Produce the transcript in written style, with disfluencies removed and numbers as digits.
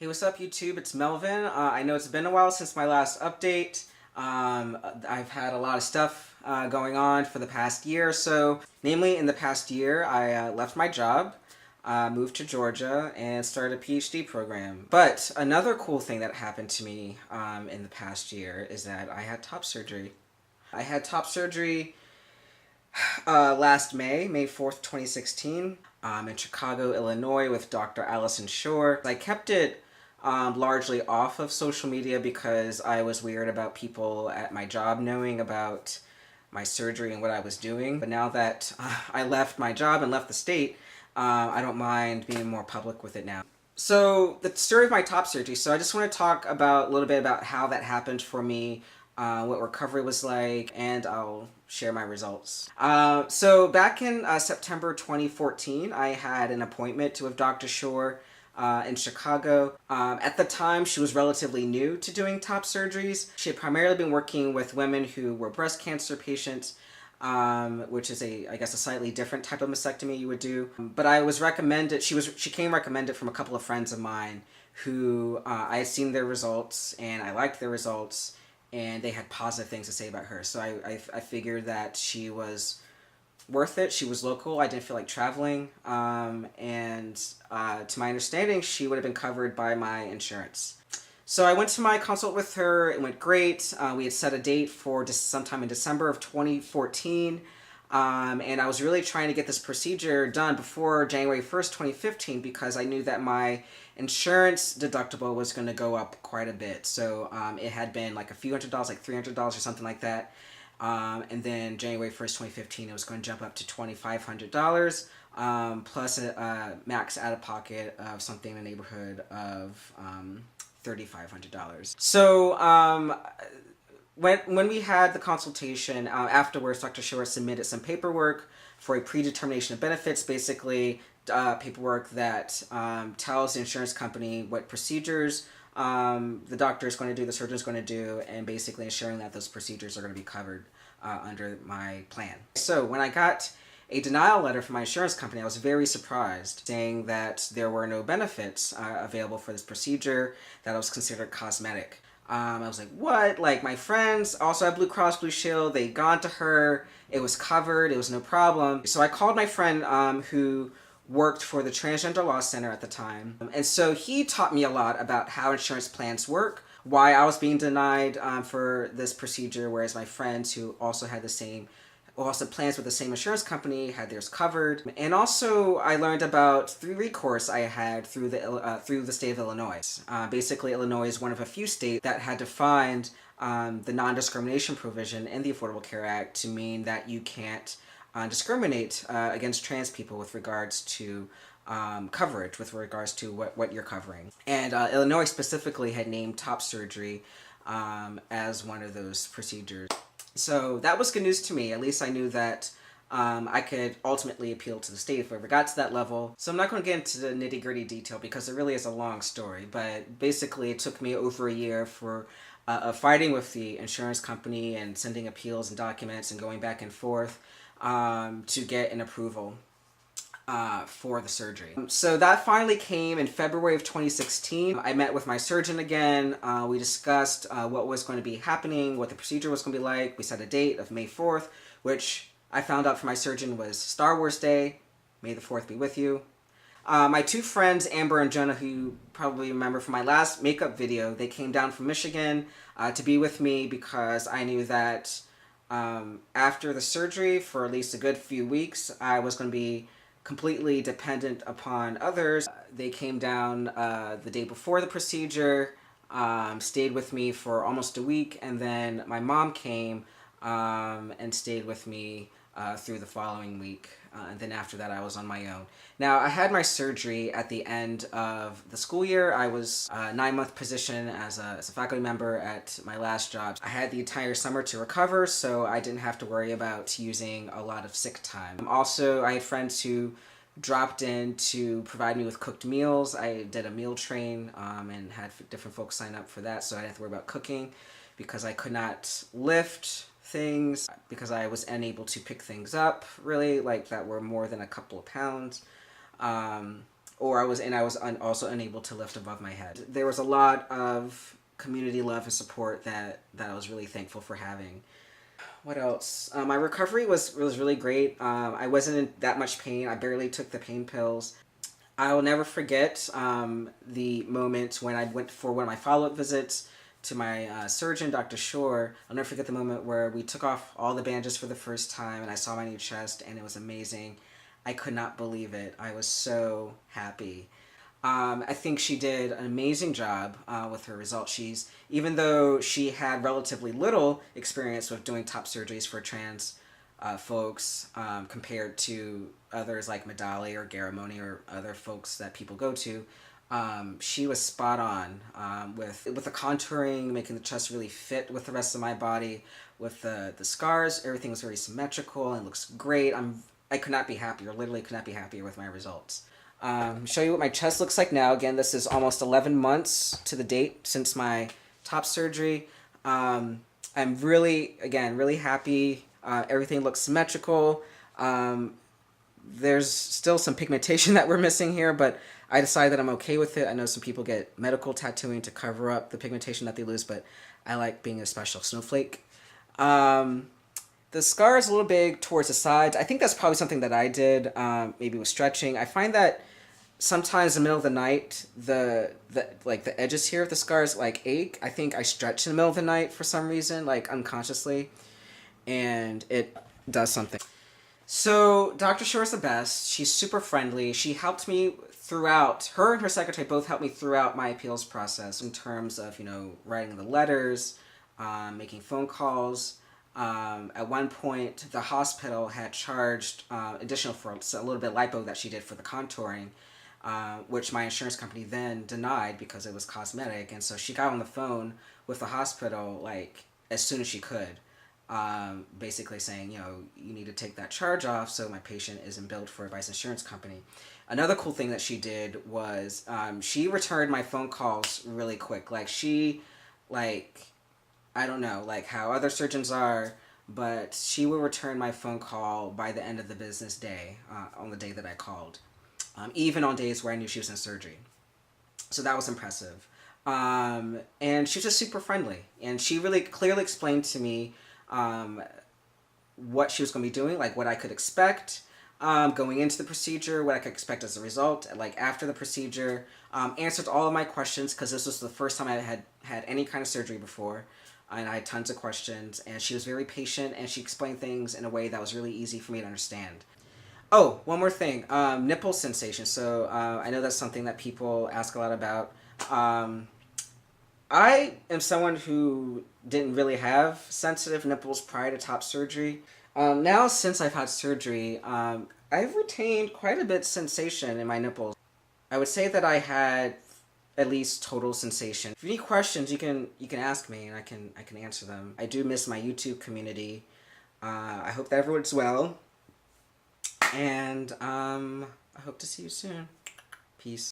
Hey, what's up, YouTube? It's Melvin. I know it's been a while since my last update. I've had a lot of stuff going on for the past year or so. Namely, in the past year, I left my job, moved to Georgia, and started a PhD program. But another cool thing that happened to me in the past year is that I had top surgery. I had top surgery last May 4th, 2016, in Chicago, Illinois, with Dr. Allison Shore. I kept it largely off of social media because I was weird about people at my job knowing about my surgery and what I was doing. But now that I left my job and left the state, I don't mind being more public with it now. So the story of my top surgery. So I just want to talk about a little bit about how that happened for me, what recovery was like, and I'll share my results. So back in September 2014, I had an appointment with Dr. Shore in Chicago. At the time, she was relatively new to doing top surgeries. She had primarily been working with women who were breast cancer patients, which is I guess a slightly different type of mastectomy you would do. But I was recommended, she came recommended from a couple of friends of mine who I had seen their results and I liked their results and they had positive things to say about her. So I figured that she was worth it. She was local. I didn't feel like traveling. And to my understanding, she would have been covered by my insurance. So I went to my consult with her. It went great. We had set a date for just sometime in December of 2014. And I was really trying to get this procedure done before January 1st, 2015, because I knew that my insurance deductible was going to go up quite a bit. So it had been like a few $100s, like $300 or something like that. And then January 1st, 2015, it was going to jump up to $2,500, plus a max out-of-pocket of something in the neighborhood of $3,500. So when we had the consultation, afterwards, Dr. Shore submitted some paperwork for a predetermination of benefits, basically paperwork that tells the insurance company what procedures the doctor is going to do, the surgeon is going to do, and basically ensuring that those procedures are going to be covered under my plan. So when I got a denial letter from my insurance company, I was very surprised, saying that there were no benefits available for this procedure, that it was considered cosmetic. I was like, what? Like, my friends also had Blue Cross Blue Shield, they'd gone to her, it was covered, it was no problem. So I called my friend who worked for the Transgender Law Center at the time. And so he taught me a lot about how insurance plans work, why I was being denied for this procedure, whereas my friends who also had the same also plans with the same insurance company had theirs covered. And also I learned about the recourse I had through the state of Illinois. Basically, Illinois is one of a few states that had defined the non-discrimination provision in the Affordable Care Act to mean that you can't discriminate against trans people with regards to coverage, with regards to what you're covering. And Illinois specifically had named top surgery as one of those procedures. So that was good news to me. At least I knew that I could ultimately appeal to the state if we ever got to that level. So I'm not going to get into the nitty-gritty detail because it really is a long story. But basically, it took me over a year for fighting with the insurance company and sending appeals and documents and going back and forth to get an approval for the surgery. So that finally came in February of 2016. I met with my surgeon again. We discussed what was going to be happening, what the procedure was going to be like. We set a date of May 4th, which I found out from my surgeon was Star Wars Day. May the 4th be with you. My two friends, Amber and Jonah, who you probably remember from my last makeup video, they came down from Michigan to be with me because I knew that after the surgery, for at least a good few weeks, I was going to be completely dependent upon others. They came down the day before the procedure, stayed with me for almost a week, and then my mom came and stayed with me through the following week. And then after that, I was on my own. Now, I had my surgery at the end of the school year. I was a 9-month position as a faculty member at my last job. I had the entire summer to recover, so I didn't have to worry about using a lot of sick time. Also, I had friends who dropped in to provide me with cooked meals. I did a meal train and had different folks sign up for that, so I didn't have to worry about cooking because I could not lift things, because I was unable to pick things up, really, like that were more than a couple of pounds. also unable to lift above my head. There was a lot of community love and support that I was really thankful for having. What else? My recovery was really great. I wasn't in that much pain. I barely took the pain pills. I will never forget the moment when I went for one of my follow-up visits to my surgeon, Dr. Shore. I'll never forget the moment where we took off all the bandages for the first time and I saw my new chest, and it was amazing. I could not believe it. I was so happy. I think she did an amazing job with her results. Even though she had relatively little experience with doing top surgeries for trans folks compared to others like Medali or Garamoni or other folks that people go to, she was spot on with the contouring, making the chest really fit with the rest of my body. With the scars, everything was very symmetrical and looks great. I could not be happier. Literally could not be happier with my results. Show you what my chest looks like now. Again, this is almost 11 months to the date since my top surgery. I'm really happy. Everything looks symmetrical. There's still some pigmentation that we're missing here, but I decided that I'm okay with it. I know some people get medical tattooing to cover up the pigmentation that they lose, but I like being a special snowflake. The scar is a little big towards the sides. I think that's probably something that I did, maybe with stretching. I find that sometimes in the middle of the night, the edges here of the scars like ache. I think I stretch in the middle of the night for some reason, like unconsciously, and it does something. So Dr. Shore is the best. She's super friendly. She helped me throughout. Her and her secretary both helped me throughout my appeals process in terms of writing the letters, making phone calls. At one point, the hospital had charged additional for a little bit of lipo that she did for the contouring, which my insurance company then denied because it was cosmetic. And so she got on the phone with the hospital like as soon as she could, basically saying, you need to take that charge off so my patient isn't billed for it by his insurance company. Another cool thing that she did was she returned my phone calls really quick. I don't know, how other surgeons are, but she will return my phone call by the end of the business day, on the day that I called, even on days where I knew she was in surgery. So that was impressive. And she was just super friendly, and she really clearly explained to me what she was going to be doing, what I could expect going into the procedure, what I could expect as a result, after the procedure, answered all of my questions, because this was the first time I had any kind of surgery before. And I had tons of questions, and she was very patient, and she explained things in a way that was really easy for me to understand. Oh, one more thing, nipple sensation. So I know that's something that people ask a lot about. I am someone who didn't really have sensitive nipples prior to top surgery. Now, since I've had surgery, I've retained quite a bit of sensation in my nipples. I would say that I had at least total sensation. If you need questions, you can ask me and I can answer them. I do miss my YouTube community. I hope that everyone's well, and I hope to see you soon. Peace.